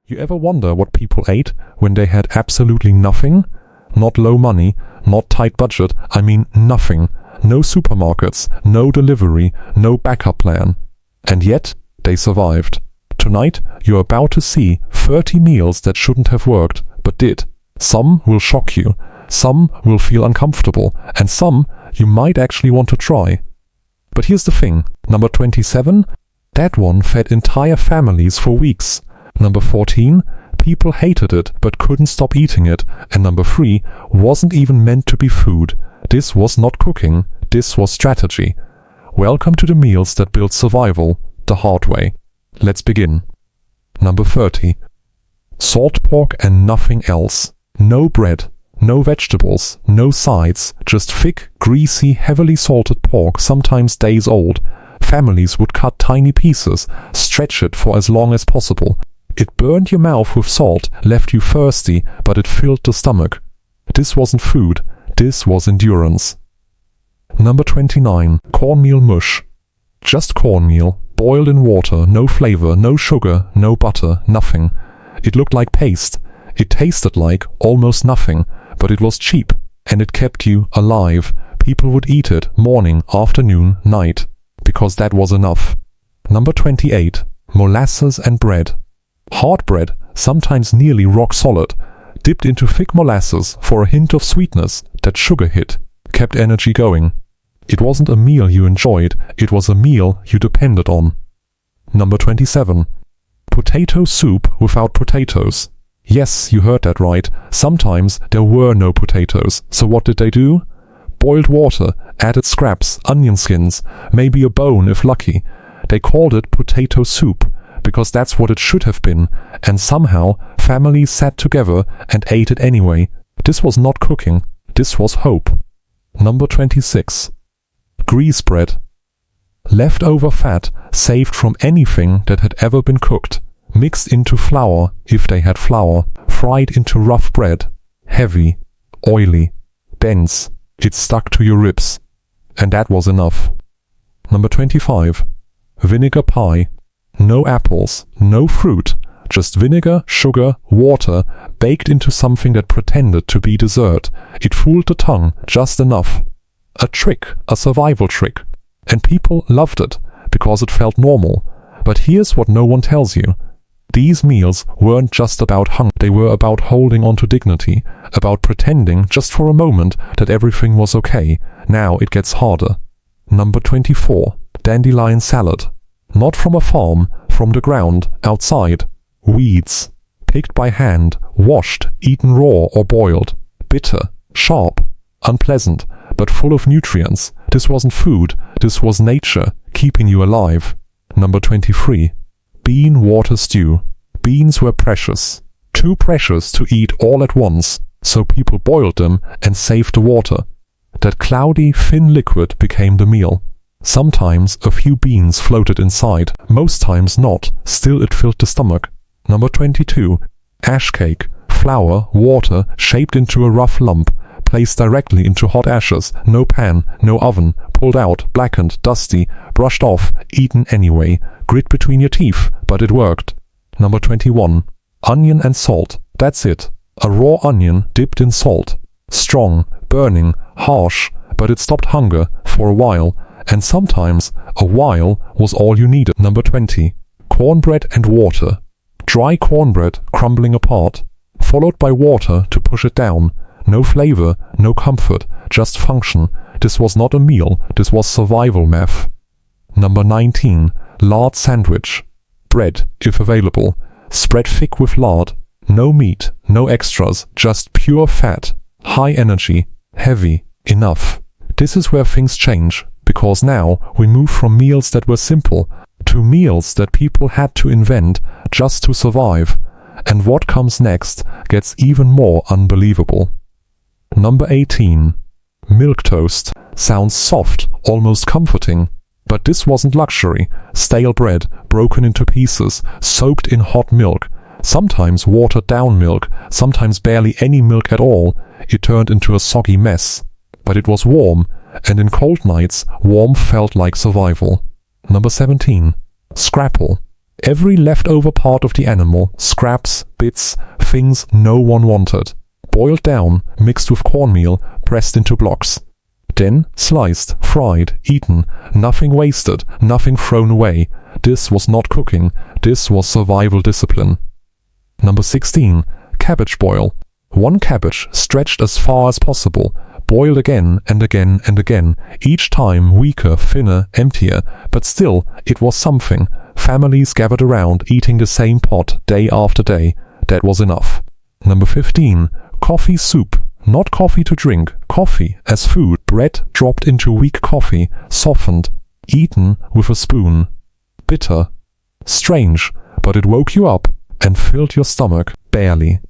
You ever wonder what people ate when they had absolutely nothing? Not low money, not tight budget, I mean nothing. No supermarkets, no delivery, no backup plan. And yet, they survived. Tonight, you're about to see 30 meals that shouldn't have worked, but did. Some will shock you, some will feel uncomfortable, and some you might actually want to try. But here's the thing, number 27, that one fed entire families for weeks. Number 14, people hated it but couldn't stop eating it. And number 3, wasn't even meant to be food. This was not cooking, this was strategy. Welcome to the meals that build survival the hard way. Let's begin. Number 30. Salt pork and nothing else. No bread, no vegetables, no sides, just thick, greasy, heavily salted pork, sometimes days old. Families would cut tiny pieces, stretch it for as long as possible. It burned your mouth with salt, left you thirsty, but it filled the stomach. This wasn't food, this was endurance. Number 29. Cornmeal mush. Just cornmeal, boiled in water, no flavor, no sugar, no butter, nothing. It looked like paste. It tasted like almost nothing, but it was cheap, and it kept you alive. People would eat it morning, afternoon, night, because that was enough. Number 28. Molasses and bread. Hard bread, sometimes nearly rock solid, dipped into thick molasses for a hint of sweetness that sugar hit, kept energy going. It wasn't a meal you enjoyed, it was a meal you depended on. Number 27. Potato soup without potatoes. Yes, you heard that right. Sometimes there were no potatoes, so what did they do? Boiled water, added scraps, onion skins, maybe a bone if lucky. They called it potato soup, because that's what it should have been, and somehow families sat together and ate it anyway. This was not cooking, this was hope. Number 26. Grease bread. Leftover fat saved from anything that had ever been cooked, mixed into flour if they had flour, fried into rough bread, heavy, oily, dense. It stuck to your ribs, and that was enough. Number 25. Vinegar pie. No apples, no fruit, just vinegar, sugar, water, baked into something that pretended to be dessert. It fooled the tongue just enough. A trick, a survival trick. And people loved it, because it felt normal. But here's what no one tells you. These meals weren't just about hunger, they were about holding on to dignity, about pretending just for a moment that everything was okay. Now it gets harder. Number 24. Dandelion salad. Not from a farm, from the ground, outside. Weeds. Picked by hand, washed, eaten raw or boiled. Bitter, sharp, unpleasant, but full of nutrients. This wasn't food, this was nature, keeping you alive. Number 23. Bean water stew. Beans were precious. Too precious to eat all at once, so people boiled them and saved the water. That cloudy, thin liquid became the meal. Sometimes a few beans floated inside, most times not, still it filled the stomach. Number 22. Ash cake. Flour, water, shaped into a rough lump, placed directly into hot ashes, no pan, no oven, pulled out, blackened, dusty, brushed off, eaten anyway. Grit between your teeth, but it worked. Number 21. Onion and salt. That's it. A raw onion dipped in salt. Strong, burning, harsh, but it stopped hunger for a while. And sometimes a while was all you needed. Number 20. Cornbread and water. Dry cornbread crumbling apart, followed by water to push it down. No flavor, no comfort, just function. This was not a meal, this was survival math. Number 19. Lard sandwich. Bread, if available, spread thick with lard. No meat, no extras, just pure fat. High energy, heavy, enough. This is where things change. Because now we move from meals that were simple to meals that people had to invent just to survive. And what comes next gets even more unbelievable. Number 18. Milk toast. Sounds soft, almost comforting. But this wasn't luxury. Stale bread, broken into pieces, soaked in hot milk. Sometimes watered down milk, sometimes barely any milk at all. It turned into a soggy mess. But it was warm. And in cold nights, warmth felt like survival. Number 17. Scrapple. Every leftover part of the animal, scraps, bits, things no one wanted. Boiled down, mixed with cornmeal, pressed into blocks. Then sliced, fried, eaten, nothing wasted, nothing thrown away. This was not cooking, this was survival discipline. Number 16. Cabbage boil. One cabbage stretched as far as possible, boiled again and again and again, each time weaker, thinner, emptier, but still it was something. Families gathered around eating the same pot day after day. That was enough. Number 15. Coffee soup. Not coffee to drink, coffee as food. Bread dropped into weak coffee, softened, eaten with a spoon. Bitter. Strange, but it woke you up and filled your stomach, barely.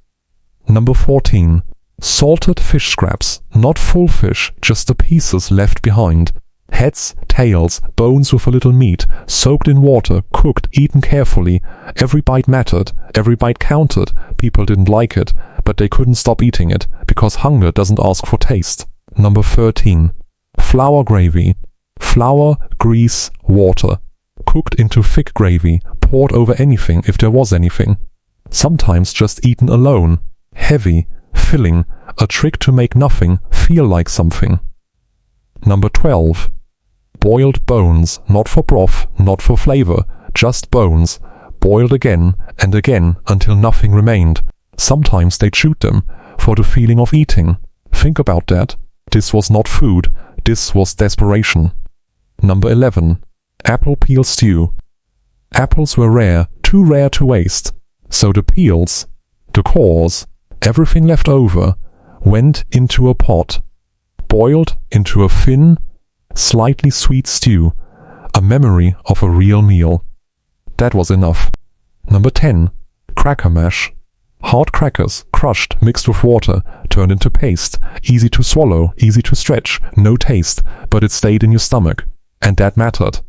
Number 14. Salted fish scraps. Not full fish, just the pieces left behind. Heads, tails, bones with a little meat, soaked in water, cooked, eaten carefully. Every bite mattered, every bite counted. People didn't like it, but they couldn't stop eating it, because hunger doesn't ask for taste. Number 13. Flour gravy. Flour, grease, water. Cooked into thick gravy, poured over anything if there was anything. Sometimes just eaten alone. Heavy, filling, a trick to make nothing feel like something. Number 12. Boiled bones, not for broth, not for flavor, just bones, boiled again and again until nothing remained. Sometimes they chewed them, for the feeling of eating. Think about that. This was not food, this was desperation. Number 11. Apple peel stew. Apples were rare, too rare to waste. So the peels, the cores, everything left over, went into a pot, boiled into a thin, slightly sweet stew, a memory of a real meal. That was enough. Number 10. Cracker mash. Hard crackers, crushed, mixed with water, turned into paste, easy to swallow, easy to stretch, no taste, but it stayed in your stomach, and that mattered.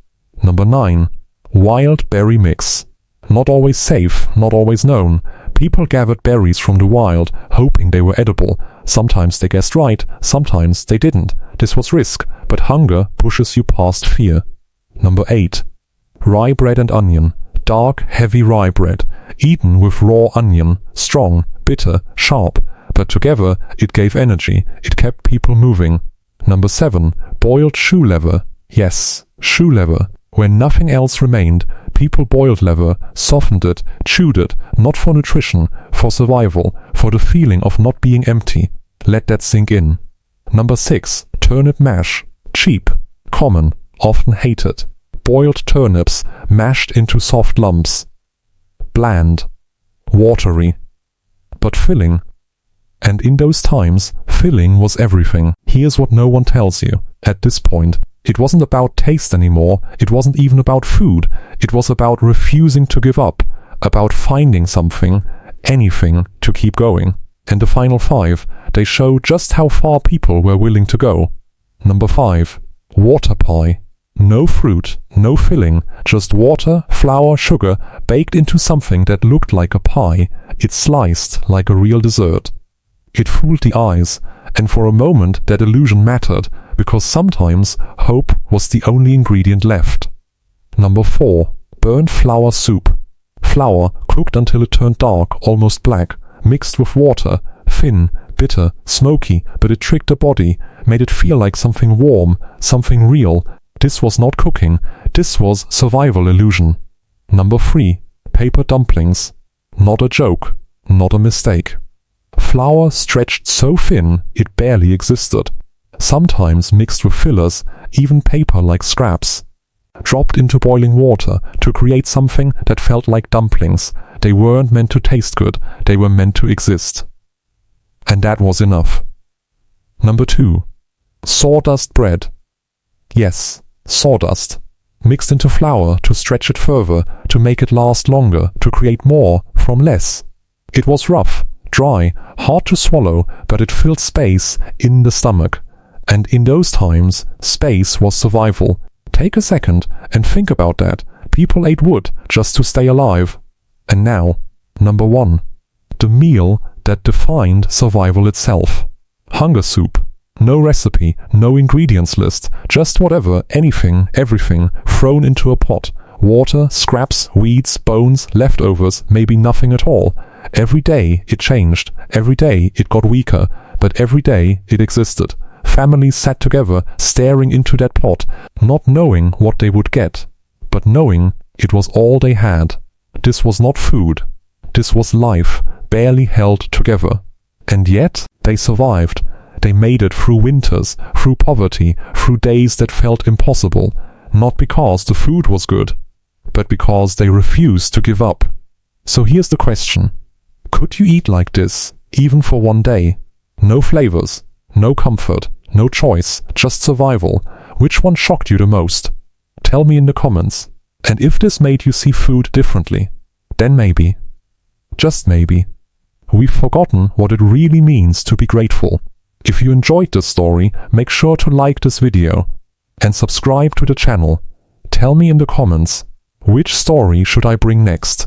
Number 9. Wild berry mix. Not always safe, not always known. People gathered berries from the wild, hoping they were edible. Sometimes they guessed right, sometimes they didn't. This was risk, but hunger pushes you past fear. Number 8. Rye bread and onion. Dark, heavy rye bread, eaten with raw onion, strong, bitter, sharp, but together it gave energy, it kept people moving. Number 7. Boiled shoe leather. Yes, shoe leather. When nothing else remained, people boiled leather, softened it, chewed it, not for nutrition, for survival, for the feeling of not being empty. Let that sink in. Number 6. Turnip mash. Cheap, common, often hated. Boiled turnips, mashed into soft lumps. Bland, watery, but filling. And in those times, filling was everything. Here's what no one tells you. At this point, it wasn't about taste anymore, it wasn't even about food, it was about refusing to give up, about finding something, anything, to keep going. And the final 5, they show just how far people were willing to go. Number 5. Water pie. No fruit, no filling, just water, flour, sugar, baked into something that looked like a pie. It sliced like a real dessert. It fooled the eyes, and for a moment that illusion mattered, because sometimes hope was the only ingredient left. Number 4. Burnt flour soup. Flour cooked until it turned dark, almost black, mixed with water, thin, bitter, smoky, but it tricked the body, made it feel like something warm, something real. This was not cooking, this was survival illusion. Number 3. Paper dumplings. Not a joke, not a mistake. Flour stretched so thin it barely existed. Sometimes mixed with fillers, even paper like scraps. Dropped into boiling water to create something that felt like dumplings. They weren't meant to taste good, they were meant to exist. And that was enough. Number 2. Sawdust bread. Yes, sawdust. Mixed into flour to stretch it further, to make it last longer, to create more from less. It was rough, dry, hard to swallow, but it filled space in the stomach. And in those times, space was survival. Take a second and think about that. People ate wood just to stay alive. And now, number 1. The meal that defined survival itself. Hunger soup. No recipe, no ingredients list, just whatever, anything, everything, thrown into a pot. Water, scraps, weeds, bones, leftovers, maybe nothing at all. Every day it changed, every day it got weaker, but every day it existed. Families sat together, staring into that pot, not knowing what they would get, but knowing it was all they had. This was not food. This was life, barely held together. And yet, they survived. They made it through winters, through poverty, through days that felt impossible, not because the food was good, but because they refused to give up. So here's the question. Could you eat like this, even for one day? No flavors, no comfort, no choice, just survival. Which one shocked you the most? Tell me in the comments. And if this made you see food differently, then maybe, just maybe, we've forgotten what it really means to be grateful. If you enjoyed this story, make sure to like this video and subscribe to the channel. Tell me in the comments, which story should I bring next?